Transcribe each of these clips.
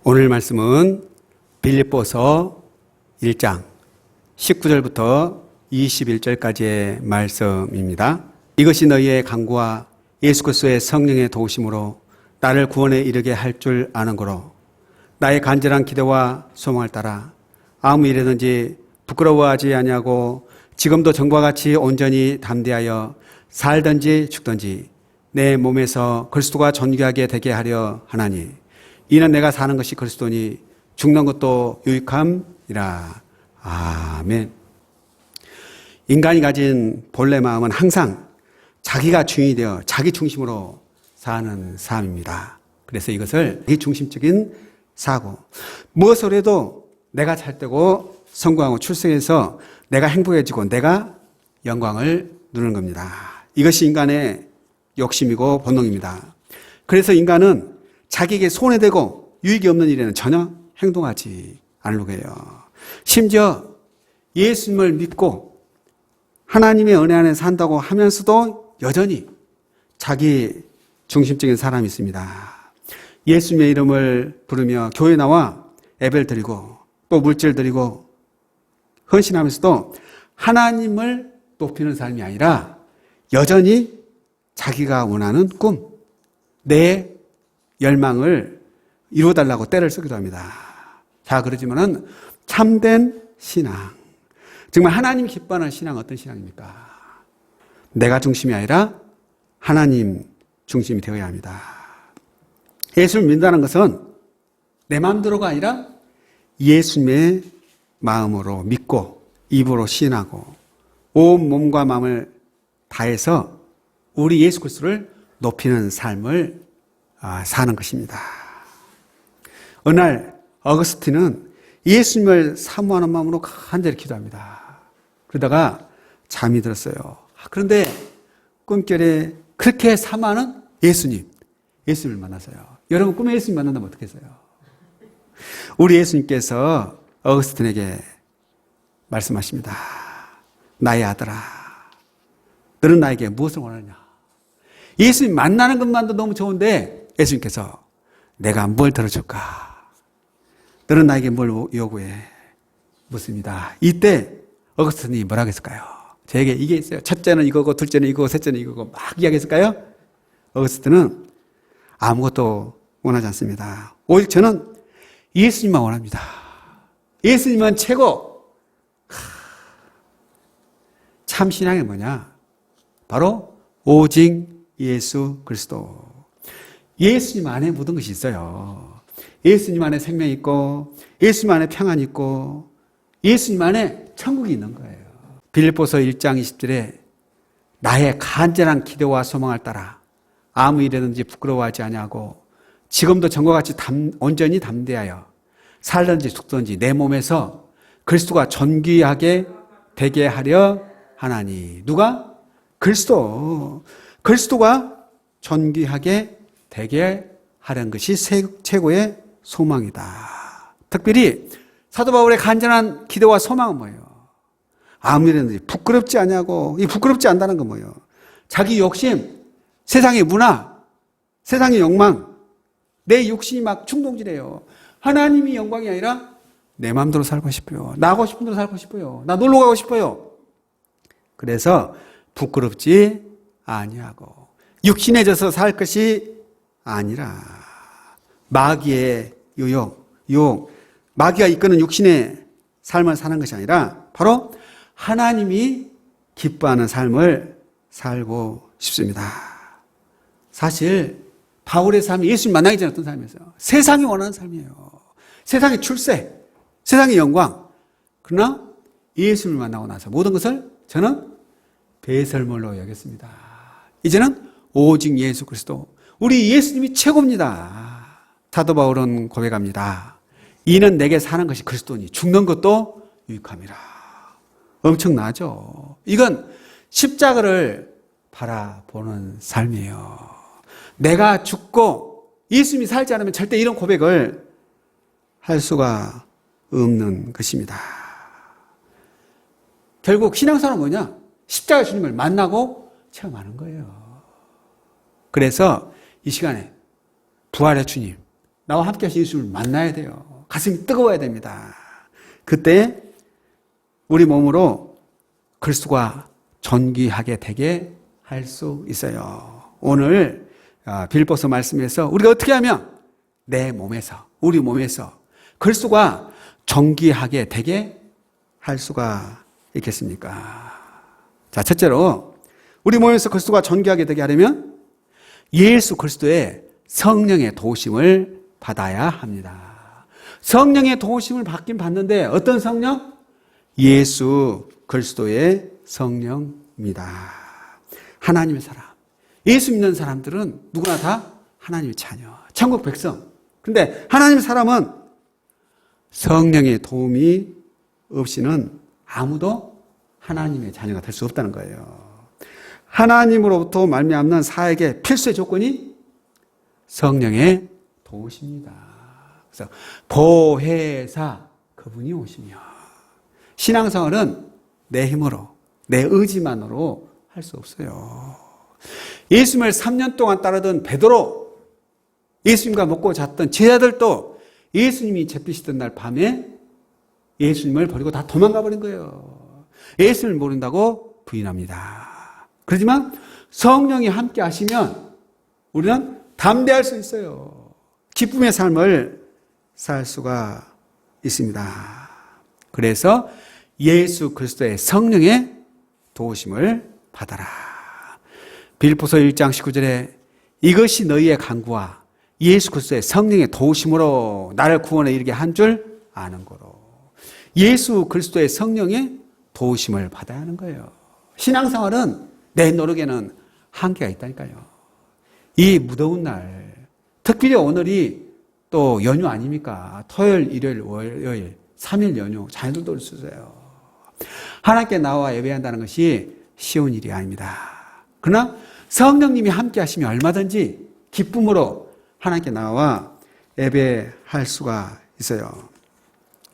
오늘 말씀은 빌립보서 1장 19절부터 21절까지의 말씀입니다. 이것이 너희의 간구와 예수 그리스도의 성령의 도우심으로 나를 구원에 이르게 할 줄 아는 거로 나의 간절한 기대와 소망을 따라 아무 일에든지 부끄러워하지 아니하고 지금도 전과 같이 온전히 담대하여 살든지 죽든지 내 몸에서 그리스도가 존귀하게 되게 하려 하나니 이는 내가 사는 것이 그리스도니 죽는 것도 유익함이라. 아멘. 인간이 가진 본래 마음은 항상 자기가 주인이 되어 자기 중심으로 사는 삶입니다. 그래서 이것을 비중심적인 사고, 무엇을 해도 내가 잘 되고 성공하고 출세해서 내가 행복해지고 내가 영광을 누리는 겁니다. 이것이 인간의 욕심이고 본능입니다. 그래서 인간은 자기에게 손해되고 유익이 없는 일에는 전혀 행동하지 않으려고 해요. 심지어 예수님을 믿고 하나님의 은혜 안에 산다고 하면서도 여전히 자기 중심적인 사람이 있습니다. 예수님의 이름을 부르며 교회 나와 예배를 드리고 또 물질 드리고 헌신하면서도 하나님을 높이는 삶이 아니라 여전히 자기가 원하는 꿈, 내 열망을 이루어달라고 때를 쓰기도 합니다. 자, 그러지만은 참된 신앙, 정말 하나님 기뻐하는 신앙은 어떤 신앙입니까? 내가 중심이 아니라 하나님 중심이 되어야 합니다. 예수를 믿는다는 것은 내 마음대로가 아니라 예수님의 마음으로 믿고 입으로 시인하고 온 몸과 마음을 다해서 우리 예수 그리스도를 높이는 삶을 사는 것입니다. 어느 날 어거스틴은 예수님을 사모하는 마음으로 간절히 기도합니다. 그러다가 잠이 들었어요. 그런데 꿈결에 그렇게 사모하는 예수님을 만났어요. 여러분 꿈에 예수님 만난다면 어떻게 했어요? 우리 예수님께서 어거스틴에게 말씀하십니다. 나의 아들아, 너는 나에게 무엇을 원하느냐? 예수님 만나는 것만도 너무 좋은데 예수님께서 내가 뭘 들어줄까? 너는 나에게 뭘 요구해? 묻습니다. 이때 어거스틴이 뭐라고 했을까요? 저에게 이게 있어요. 첫째는 이거고 둘째는 이거고 셋째는 이거고 막 이야기했을까요? 어거스틴은 아무것도 원하지 않습니다. 오직 저는 예수님만 원합니다. 예수님은 최고. 참 신앙이 뭐냐? 바로 오직 예수 그리스도. 예수님 안에 모든 것이 있어요. 예수님 안에 생명이 있고 예수님 안에 평안이 있고 예수님 안에 천국이 있는 거예요. 빌립보서 1장 20절에 나의 간절한 기대와 소망을 따라 아무 일에든지 부끄러워하지 아니하고 지금도 전과 같이 온전히 담대하여 살든지 죽든지 내 몸에서 그리스도가 존귀하게 되게 하려 하나니. 누가? 그리스도가 존귀하게 되게 하려는 것이 최고의 소망이다. 특별히 사도 바울의 간절한 기대와 소망은 뭐예요? 아무 일에든지 부끄럽지 않냐고. 이 부끄럽지 않다는 건 뭐예요? 자기 욕심, 세상의 문화, 세상의 욕망, 내 욕심이 막 충동질해요. 하나님이 영광이 아니라 내 마음대로 살고 싶어요. 나 하고 싶은 대로 살고 싶어요. 나 놀러 가고 싶어요. 그래서 부끄럽지 아니하고 육신에 져서 살 것이 아니라 마귀의 유혹, 마귀가 이끄는 육신의 삶을 사는 것이 아니라 바로 하나님이 기뻐하는 삶을 살고 싶습니다. 사실 바울의 삶이 예수님 만나기 전에 어떤 삶이었어요? 세상이 원하는 삶이에요. 세상의 출세, 세상의 영광. 그러나 예수님을 만나고 나서 모든 것을 저는 배설물로 여겼습니다. 이제는 오직 예수 그리스도, 우리 예수님이 최고입니다. 사도 바울은 고백합니다. 이는 내게 사는 것이 그리스도니 죽는 것도 유익함이라. 엄청나죠? 이건 십자가를 바라보는 삶이에요. 내가 죽고 예수님이 살지 않으면 절대 이런 고백을 할 수가 없는 것입니다. 결국 신앙생활은 뭐냐? 십자가 주님을 만나고 체험하는 거예요. 그래서 이 시간에 부활의 주님, 나와 함께 하신 예수를 만나야 돼요. 가슴이 뜨거워야 됩니다. 그때 우리 몸으로 그리스도가 존귀하게 되게 할 수 있어요. 오늘 빌립보서 말씀에서 우리가 어떻게 하면 내 몸에서, 우리 몸에서 그리스도가 존귀하게 되게 할 수가 있겠습니까? 자, 첫째로 우리 몸에서 그리스도가 존귀하게 되게 하려면 예수 그리스도의 성령의 도우심을 받아야 합니다. 성령의 도우심을 받긴 받는데 어떤 성령? 예수 그리스도의 성령입니다. 하나님의 사람. 예수 믿는 사람들은 누구나 다 하나님의 자녀, 천국 백성. 그런데 하나님의 사람은 성령의 도움이 없이는 아무도 하나님의 자녀가 될 수 없다는 거예요. 하나님으로부터 말미암는 사역의 필수의 조건이 성령의 도우십니다. 그래서 보혜사 그분이 오시며 신앙생활은 내 힘으로 내 의지만으로 할 수 없어요. 예수님을 3년 동안 따르던 베드로, 예수님과 먹고 잤던 제자들도 예수님이 잡히시던 날 밤에 예수님을 버리고 다 도망가 버린 거예요. 예수님을 모른다고 부인합니다. 그렇지만 성령이 함께 하시면 우리는 담대할 수 있어요. 기쁨의 삶을 살 수가 있습니다. 그래서 예수 그리스도의 성령의 도우심을 받아라. 빌립보서 1장 19절에 이것이 너희의 간구와 예수 그리스도의 성령의 도우심으로 나를 구원에 이르게 한 줄 아는 거로. 예수 그리스도의 성령의 도우심을 받아야 하는 거예요. 신앙생활은 내 노력에는 한계가 있다니까요. 이 무더운 날, 특별히 오늘이 또 연휴 아닙니까? 토요일, 일요일, 월요일, 3일 연휴, 자녀들도 올 수 있어요. 하나님께 나와 예배한다는 것이 쉬운 일이 아닙니다. 그러나 성령님이 함께 하시면 얼마든지 기쁨으로 하나님께 나와 예배할 수가 있어요.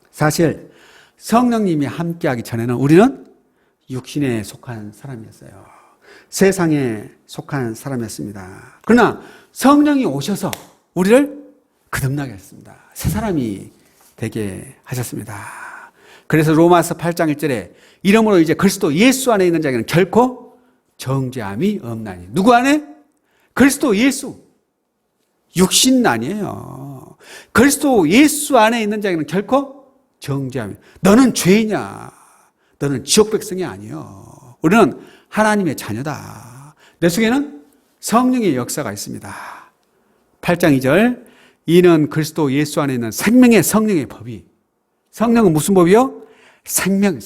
사실 성령님이 함께하기 전에는 우리는 육신에 속한 사람이었어요. 세상에 속한 사람이었습니다. 그러나 성령이 오셔서 우리를 거듭나게 하셨습니다. 새 사람이 되게 하셨습니다. 그래서 로마서 8장 1절에 이러므로 이제 그리스도 예수 안에 있는 자에게는 결코 정죄함이 없나니. 누구 안에? 그리스도 예수. 육신 아니에요. 그리스도 예수 안에 있는 자에게는 결코 정죄함이. 너는 죄이냐? 너는 지옥 백성이 아니요. 우리는 하나님의 자녀다. 내 속에는 성령의 역사가 있습니다. 8장 2절 이는 그리스도 예수 안에 있는 생명의 성령의 법이. 성령은 무슨 법이요? 생명,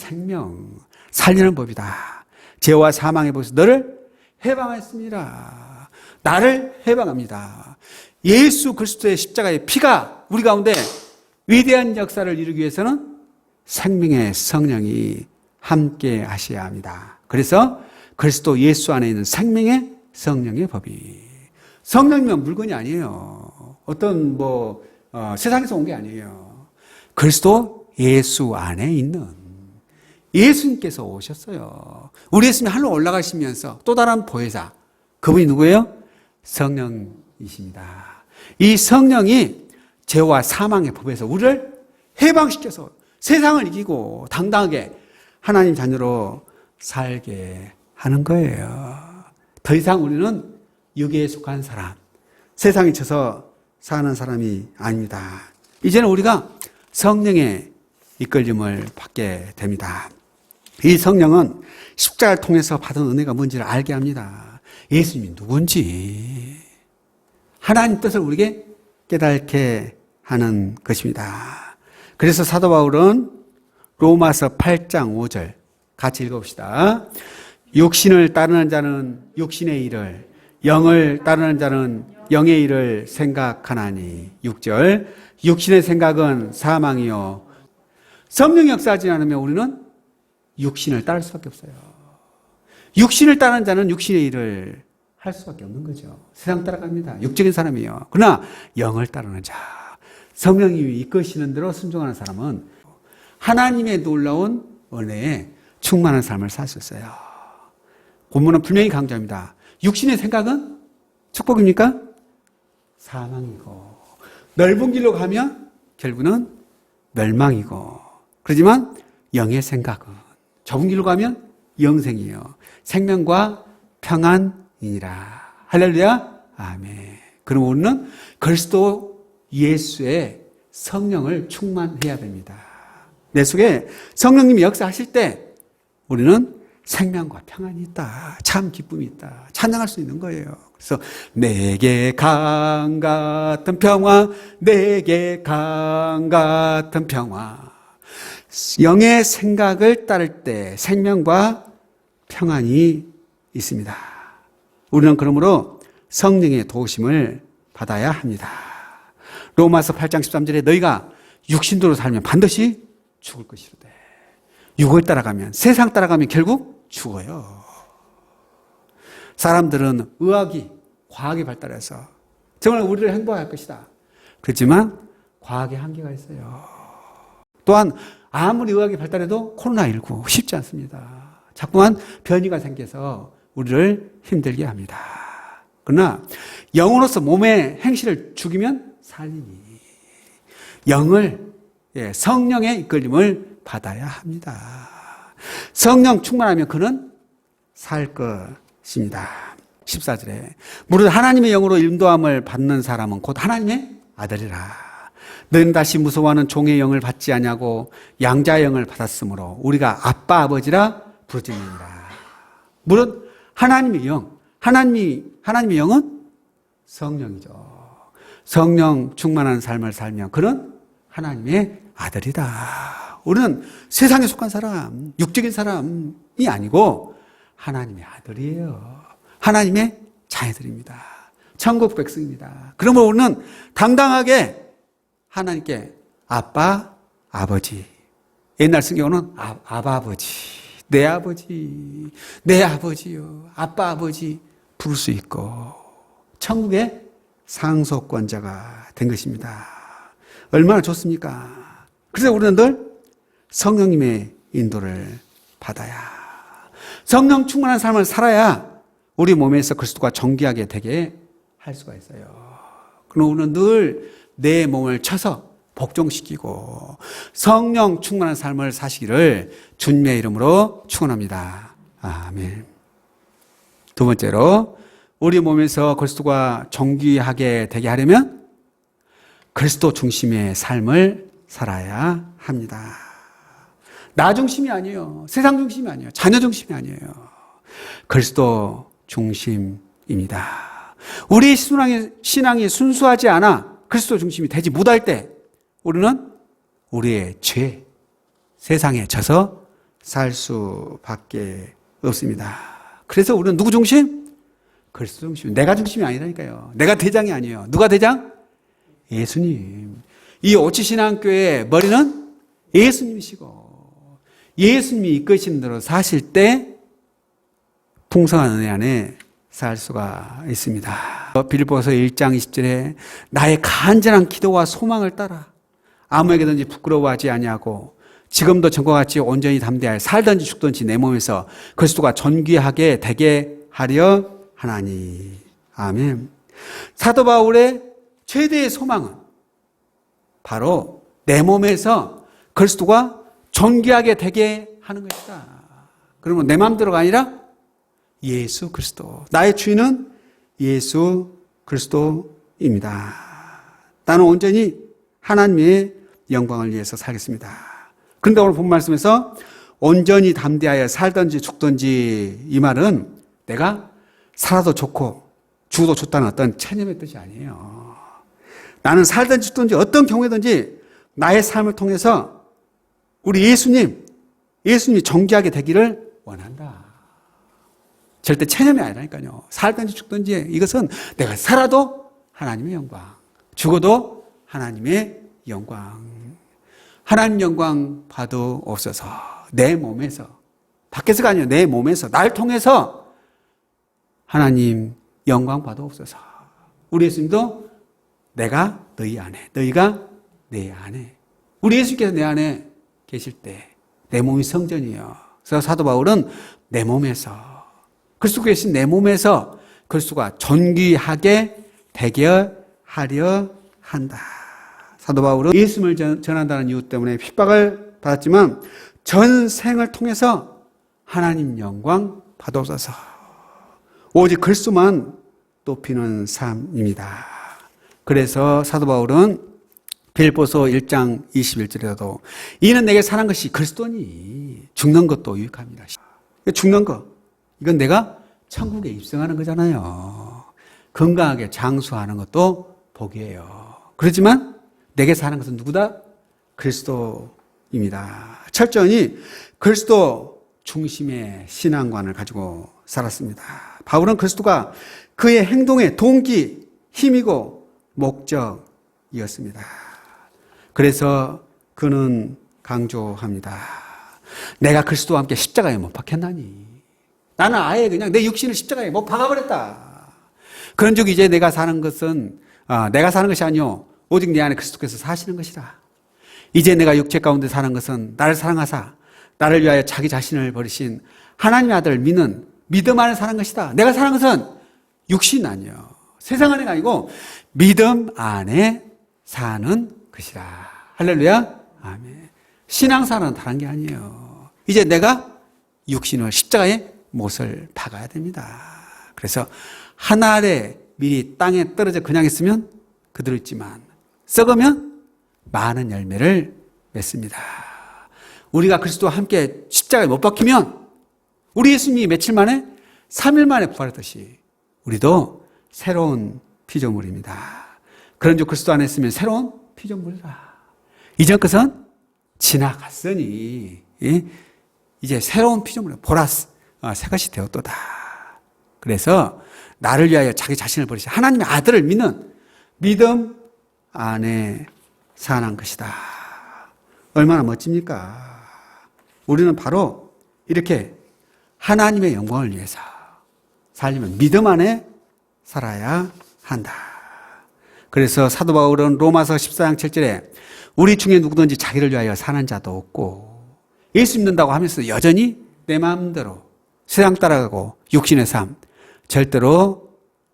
살리는 법이다. 죄와 사망의 법에서 너를 해방했습니다. 나를 해방합니다. 예수 그리스도의 십자가의 피가 우리 가운데 위대한 역사를 이루기 위해서는 생명의 성령이 함께 하셔야 합니다. 그래서 그리스도 예수 안에 있는 생명의 성령의 법이. 성령이면 물건이 아니에요. 어떤 세상에서 온 게 아니에요. 그리스도 예수 안에 있는 예수님께서 오셨어요. 우리 예수님이 하늘로 올라가시면서 또 다른 보혜사. 그분이 누구예요? 성령이십니다. 이 성령이 죄와 사망의 법에서 우리를 해방시켜서 세상을 이기고 당당하게 하나님 자녀로 살게 하는 거예요. 더 이상 우리는 육에 속한 사람, 세상에 져서 사는 사람이 아닙니다. 이제는 우리가 성령의 이끌림을 받게 됩니다. 이 성령은 십자가를 통해서 받은 은혜가 뭔지를 알게 합니다. 예수님이 누군지 하나님 뜻을 우리에게 깨닫게 하는 것입니다. 그래서 사도 바울은 로마서 8장 5절 같이 읽어봅시다. 육신을 따르는 자는 육신의 일을, 영을 따르는 자는 영의 일을 생각하나니. 6절 육신의 생각은 사망이요. 성령이 역사하지 않으면 우리는 육신을 따를 수밖에 없어요. 육신을 따르는 자는 육신의 일을 할 수밖에 없는 거죠. 세상 따라갑니다. 육적인 사람이에요. 그러나 영을 따르는 자, 성령님이 이끄시는 대로 순종하는 사람은 하나님의 놀라운 은혜에 충만한 삶을 살 수 있어요. 본문은 분명히 강조합니다. 육신의 생각은 축복입니까? 사망이고 넓은 길로 가면 결국은 멸망이고, 그렇지만 영의 생각은 좁은 길로 가면 영생이요, 생명과 평안이니라. 할렐루야. 아멘. 그럼 우리는 그리스도 예수의 성령을 충만해야 됩니다. 내 속에 성령님이 역사하실 때 우리는 생명과 평안이 있다, 참 기쁨이 있다, 찬양할 수 있는 거예요. 그래서 내게 강 같은 평화, 내게 강 같은 평화. 영의 생각을 따를 때 생명과 평안이 있습니다. 우리는 그러므로 성령의 도우심을 받아야 합니다. 로마서 8장 13절에 너희가 육신대로 살면 반드시 죽을 것이로되 육을 따라가면, 세상 따라가면 결국 죽어요. 사람들은 의학이, 과학이 발달해서 정말 우리를 행복할 것이다. 그렇지만 과학의 한계가 있어요. 또한 아무리 의학이 발달해도 코로나19 쉽지 않습니다. 자꾸만 변이가 생겨서 우리를 힘들게 합니다. 그러나 영으로서 몸의 행실을 죽이면 살리니 영을, 성령의 이끌림을 받아야 합니다. 성령 충만하면 그는 살 것입니다. 14절에 무릇 하나님의 영으로 인도함을 받는 사람은 곧 하나님의 아들이라. 너희는 다시 무서워하는 종의 영을 받지 아니하고 양자의 영을 받았으므로 우리가 아빠 아버지라 부르짖느니라. 무릇 하나님의 영, 하나님의 영은 성령이죠. 성령 충만한 삶을 살면 그는 하나님의 아들이다. 우리는 세상에 속한 사람, 육적인 사람이 아니고 하나님의 아들이에요. 하나님의 자녀들입니다. 천국 백성입니다. 그러므로 우리는 당당하게 하나님께 아빠, 아버지. 옛날 성경은 아바 아버지, 내 아버지, 내 아버지요, 아빠, 아버지 부를 수 있고 천국의 상속권자가 된 것입니다. 얼마나 좋습니까? 그래서 우리는 늘 성령님의 인도를 받아야, 성령 충만한 삶을 살아야 우리 몸에서 그리스도가 정결하게 되게 할 수가 있어요. 그럼 우리는 늘 내 몸을 쳐서 복종시키고 성령 충만한 삶을 사시기를 주님의 이름으로 축원합니다. 아멘. 두 번째로 우리 몸에서 그리스도가 정귀하게 되게 하려면 그리스도 중심의 삶을 살아야 합니다. 나 중심이 아니에요. 세상 중심이 아니에요. 자녀 중심이 아니에요. 그리스도 중심입니다. 우리 신앙이 순수하지 않아 그리스도 중심이 되지 못할 때 우리는 우리의 죄, 세상에 져서 살 수밖에 없습니다. 그래서 우리는 누구 중심? 그리스도 중심. 내가 중심이 아니라니까요. 내가 대장이 아니에요. 누가 대장? 예수님. 이 오치신앙교회의 머리는 예수님이시고 예수님이 이끄시는 대로 사실 때 풍성한 은혜 안에 살 수가 있습니다. 빌립보서 1장 20절에 나의 간절한 기도와 소망을 따라 아무에게든지 부끄러워하지 아니하고 지금도 전과 같이 온전히 담대하여 살든지 죽든지 내 몸에서 그리스도가 존귀하게 되게 하려 하나니. 아멘. 사도 바울의 최대의 소망은 바로 내 몸에서 그리스도가 존귀하게 되게 하는 것이다. 그러면 내 마음대로가 아니라 예수 그리스도. 나의 주인은 예수 그리스도입니다. 나는 온전히 하나님의 영광을 위해서 살겠습니다. 그런데 오늘 본 말씀에서 온전히 담대하여 살든지 죽든지 이 말은 내가 살아도 좋고 죽어도 좋다는 어떤 체념의 뜻이 아니에요. 나는 살든지 죽든지 어떤 경우에든지 나의 삶을 통해서 우리 예수님이 정귀하게 되기를 원한다. 절대 체념이 아니라니까요. 살든지 죽든지 이것은 내가 살아도 하나님의 영광, 죽어도 하나님의 영광. 하나님 영광 받으옵소서. 내 몸에서, 밖에서가 아니라 내 몸에서, 날 통해서 하나님 영광 받으옵소서. 우리 예수님도 내가 너희 안에, 너희가 내 안에. 우리 예수님께서 내 안에 계실 때 내 몸이 성전이에요. 그래서 사도 바울은 내 몸에서, 그리스도 계신 내 몸에서 그리스도가 존귀하게 되게 하려 한다. 사도 바울은 예수님을 전한다는 이유 때문에 핍박을 받았지만 전생을 통해서 하나님 영광 받아오소서. 오직 그리스도만 높이는 삶입니다. 그래서 사도 바울은 빌립보서 1장 21절에도 이는 내게 사는 것이 그리스도니 죽는 것도 유익합니다. 죽는 것, 이건 내가 천국에 입성하는 거잖아요. 건강하게 장수하는 것도 복이에요. 그렇지만 내게 사는 것은 누구다? 그리스도입니다. 철저히 그리스도 중심의 신앙관을 가지고 살았습니다. 바울은 그리스도가 그의 행동의 동기, 힘이고 목적이었습니다. 그래서 그는 강조합니다. 내가 그리스도와 함께 십자가에 못 박혔나니. 나는 아예 그냥 내 육신을 십자가에 못 박아버렸다. 그런 즉 이제 내가 사는 것은 내가 사는 것이 아니요 오직 내 안에 그리스도께서 사시는 것이라. 이제 내가 육체 가운데 사는 것은 나를 사랑하사 나를 위하여 자기 자신을 버리신 하나님의 아들을 믿는 믿음 안에 사는 것이다. 내가 사는 것은 육신 아니요 세상 안에가 아니고 믿음 안에 사는 것이라. 할렐루야. 아멘. 신앙사는 다른 게 아니에요. 이제 내가 육신을 십자가에 못을 박아야 됩니다. 그래서 한 알에 미리 땅에 떨어져 그냥 있으면 그대로 있지만 썩으면 많은 열매를 맺습니다. 우리가 그리스도와 함께 십자가에 못 박히면 우리 예수님이 며칠 만에 3일 만에 부활했듯이 우리도 새로운 피조물입니다. 그런즉 그리스도 안에 있으면 새로운 피조물이라. 이전 것은 지나갔으니 이제 새로운 피조물이라. 보라스 새 것이 되었도다. 그래서 나를 위하여 자기 자신을 버리신 하나님의 아들을 믿는 믿음 안에 사는 것이다. 얼마나 멋집니까? 우리는 바로 이렇게 하나님의 영광을 위해서 살려면 믿음 안에 살아야 한다. 그래서 사도 바울은 로마서 14장 7절에 우리 중에 누구든지 자기를 위하여 사는 자도 없고 예수 믿는다고 하면서 여전히 내 마음대로 세상 따라가고 육신의 삶 절대로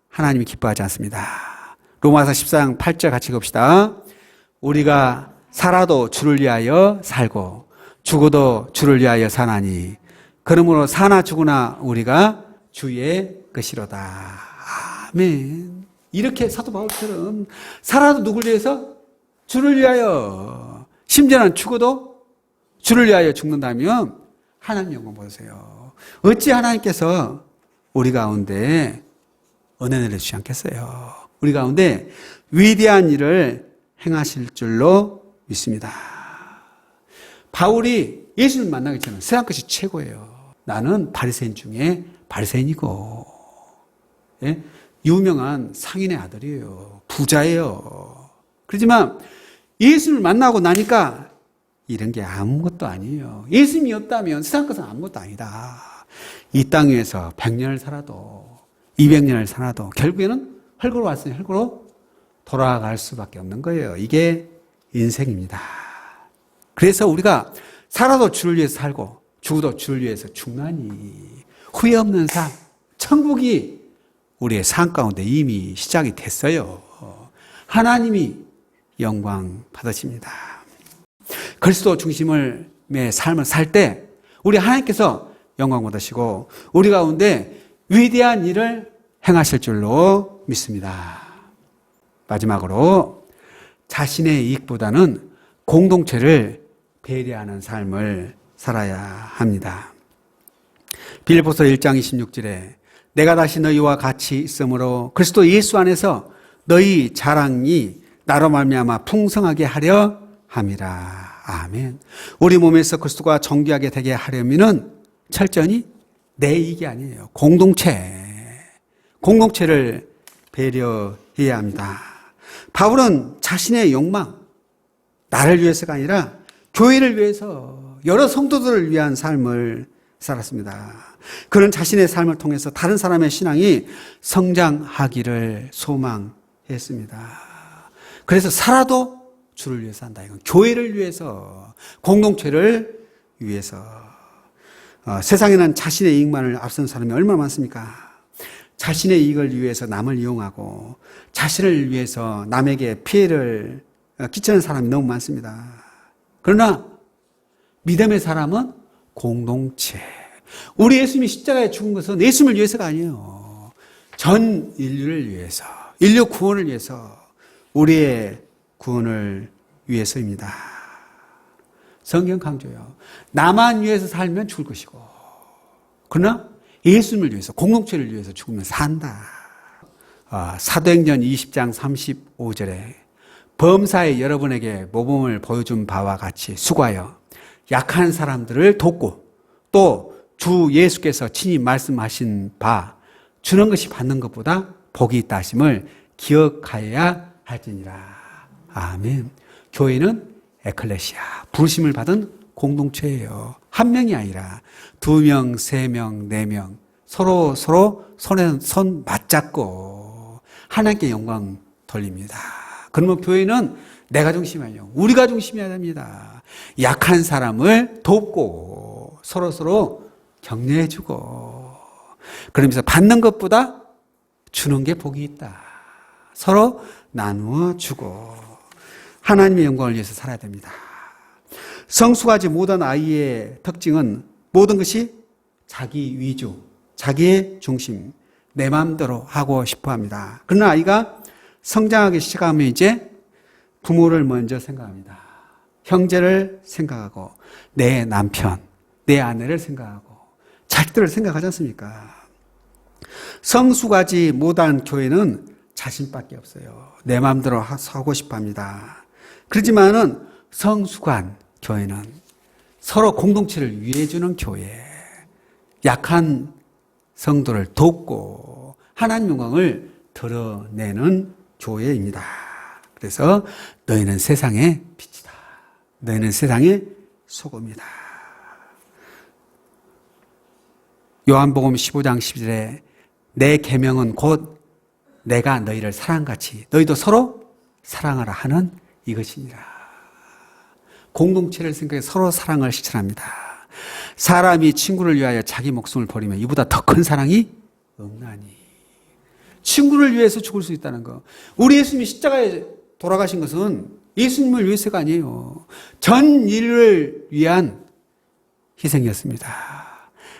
하나님이 기뻐하지 않습니다. 로마서 14장 8절 같이 읽읍시다. 우리가 살아도 주를 위하여 살고 죽어도 주를 위하여 사나니 그러므로 사나 죽으나 우리가 주의 것이로다. 아멘. 이렇게 사도 바울처럼 살아도 누굴 위해서? 주를 위하여. 심지어는 죽어도 주를 위하여 죽는다면 하나님 영광 보세요. 어찌 하나님께서 우리 가운데 은혜 내려주지 않겠어요? 우리 가운데 위대한 일을 행하실 줄로 믿습니다. 바울이 예수를 만나기 전에 세상 것이 최고예요. 나는 바리새인 중에 바리새인이고 유명한 상인의 아들이에요. 부자예요. 그렇지만 예수를 만나고 나니까 이런 게 아무것도 아니에요. 예수님이 없다면 세상 것은 아무것도 아니다. 이 땅 위에서 100년을 살아도 200년을 살아도 결국에는 헐거로 왔으니 헐거로 돌아갈 수밖에 없는 거예요. 이게 인생입니다. 그래서 우리가 살아도 주를 위해서 살고 죽어도 주를 위해서 죽나니 후회 없는 삶, 천국이 우리의 삶 가운데 이미 시작이 됐어요. 하나님이 영광 받으십니다. 그리스도 중심의 삶을 살 때 우리 하나님께서 영광 받으시고 우리 가운데 위대한 일을 행하실 줄로 믿습니다. 마지막으로 자신의 이익보다는 공동체를 배려하는 삶을 살아야 합니다. 빌립보서 1장 26절에 내가 다시 너희와 같이 있으므로 그리스도 예수 안에서 너희 자랑이 나로 말미암아 풍성하게 하려 함이라. 아멘. 우리 몸에서 그리스도가 정귀하게 되게 하려면은 철저히 내 이익이 아니에요. 공동체를 배려해야 합니다. 바울은 자신의 욕망, 나를 위해서가 아니라 교회를 위해서 여러 성도들을 위한 삶을 살았습니다. 그는 자신의 삶을 통해서 다른 사람의 신앙이 성장하기를 소망했습니다. 그래서 살아도 주를 위해서 한다. 이건 교회를 위해서, 공동체를 위해서. 세상에는 자신의 이익만을 앞선 사람이 얼마나 많습니까? 자신의 이익을 위해서 남을 이용하고 자신을 위해서 남에게 피해를 끼치는 사람이 너무 많습니다. 그러나 믿음의 사람은 공동체. 우리 예수님이 십자가에 죽은 것은 예수님을 위해서가 아니에요. 전 인류를 위해서, 인류 구원을 위해서, 우리의 구원을 위해서입니다. 성경 강조해요. 나만 위해서 살면 죽을 것이고, 그러나 예수님을 위해서, 공동체를 위해서 죽으면 산다. 사도행전 20장 35절에 범사에 여러분에게 모범을 보여준 바와 같이 수고하여 약한 사람들을 돕고 또 주 예수께서 친히 말씀하신 바 주는 것이 받는 것보다 복이 있다 하심을 기억하여야 할지니라. 아멘. 교회는 에클레시아, 부르심을 받은 공동체예요. 한 명이 아니라 2명, 3명, 4명 서로 손에 손 맞잡고 하나님께 영광 돌립니다. 그러면 교회는 내가 중심이 아니에요. 우리가 중심이어야 됩니다. 약한 사람을 돕고 서로 격려해주고, 그러면서 받는 것보다 주는 게 복이 있다. 서로 나누어 주고 하나님의 영광을 위해서 살아야 됩니다. 성숙하지 못한 아이의 특징은 모든 것이 자기 위주, 자기의 중심, 내 마음대로 하고 싶어 합니다. 그러나 아이가 성장하기 시작하면 이제 부모를 먼저 생각합니다. 형제를 생각하고 내 남편, 내 아내를 생각하고 자식들을 생각하지 않습니까? 성숙하지 못한 교회는 자신밖에 없어요. 내 마음대로 하고 싶어 합니다. 그렇지만은 성숙한 교회는 서로 공동체를 위해주는 교회, 약한 성도를 돕고 하나님 영광을 드러내는 교회입니다. 그래서 너희는 세상의 빛이다. 너희는 세상의 소금이다. 요한복음 15장 11절에 내 계명은 곧 내가 너희를 사랑같이 너희도 서로 사랑하라 하는 이것이니라. 공동체를 생각해 서로 사랑을 실천합니다. 사람이 친구를 위하여 자기 목숨을 버리면 이보다 더 큰 사랑이 없나니. 친구를 위해서 죽을 수 있다는 거. 우리 예수님이 십자가에 돌아가신 것은 예수님을 위해서가 아니에요. 전 인류를 위한 희생이었습니다.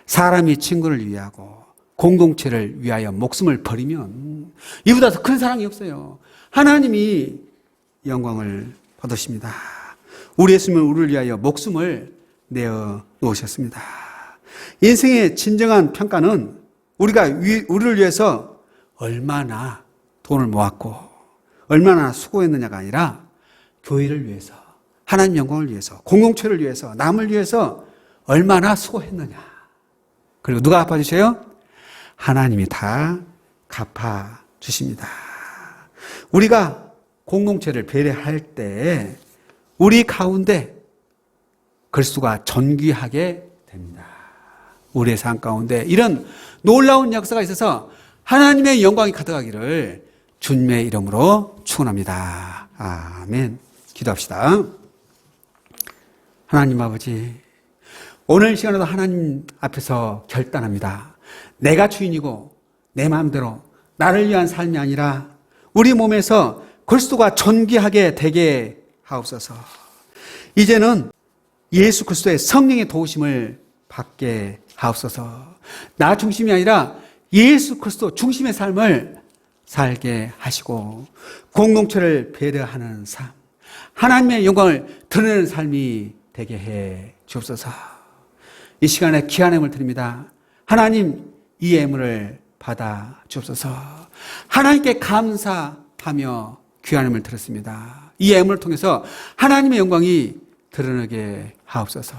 사람이 친구를 위하고 공동체를 위하여 목숨을 버리면 이보다 더 큰 사랑이 없어요. 하나님이 영광을 받으십니다. 우리 예수님은 우리를 위하여 목숨을 내어 놓으셨습니다. 인생의 진정한 평가는 우리가 우리를 위해서 얼마나 돈을 모았고 얼마나 수고했느냐가 아니라 교회를 위해서, 하나님 영광을 위해서, 공동체를 위해서, 남을 위해서 얼마나 수고했느냐. 그리고 누가 갚아주세요? 하나님이 다 갚아주십니다. 우리가 공동체를 배려할 때 우리 가운데 그리스도가 존귀하게 됩니다. 우리의 삶 가운데 이런 놀라운 역사가 있어서 하나님의 영광이 가득하기를 주님의 이름으로 축원합니다. 아멘. 기도합시다. 하나님 아버지, 오늘 시간에도 하나님 앞에서 결단합니다. 내가 주인이고 내 마음대로 나를 위한 삶이 아니라 우리 몸에서 그리스도가 존귀하게 되게 하옵소서. 이제는 예수 그리스도의 성령의 도우심을 받게 하옵소서. 나 중심이 아니라 예수 그리스도 중심의 삶을 살게 하시고 공동체를 배려하는 삶, 하나님의 영광을 드러내는 삶이 되게 해 주옵소서. 이 시간에 귀한 예물을 드립니다. 하나님, 이 예물을 받아 주옵소서. 하나님께 감사하며 귀한 예물을 드렸습니다. 이 예물을 통해서 하나님의 영광이 드러나게 하옵소서.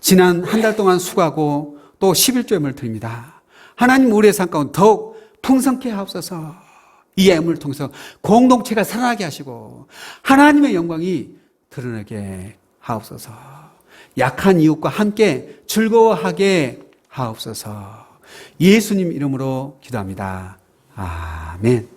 지난 한 달 동안 수고하고 또 11조 예물을 드립니다. 하나님, 우리의 삶 가운데 더욱 풍성케 하옵소서. 이 예물을 통해서 공동체가 살아나게 하시고 하나님의 영광이 드러나게 하옵소서. 약한 이웃과 함께 즐거워하게 하옵소서. 예수님 이름으로 기도합니다. 아멘.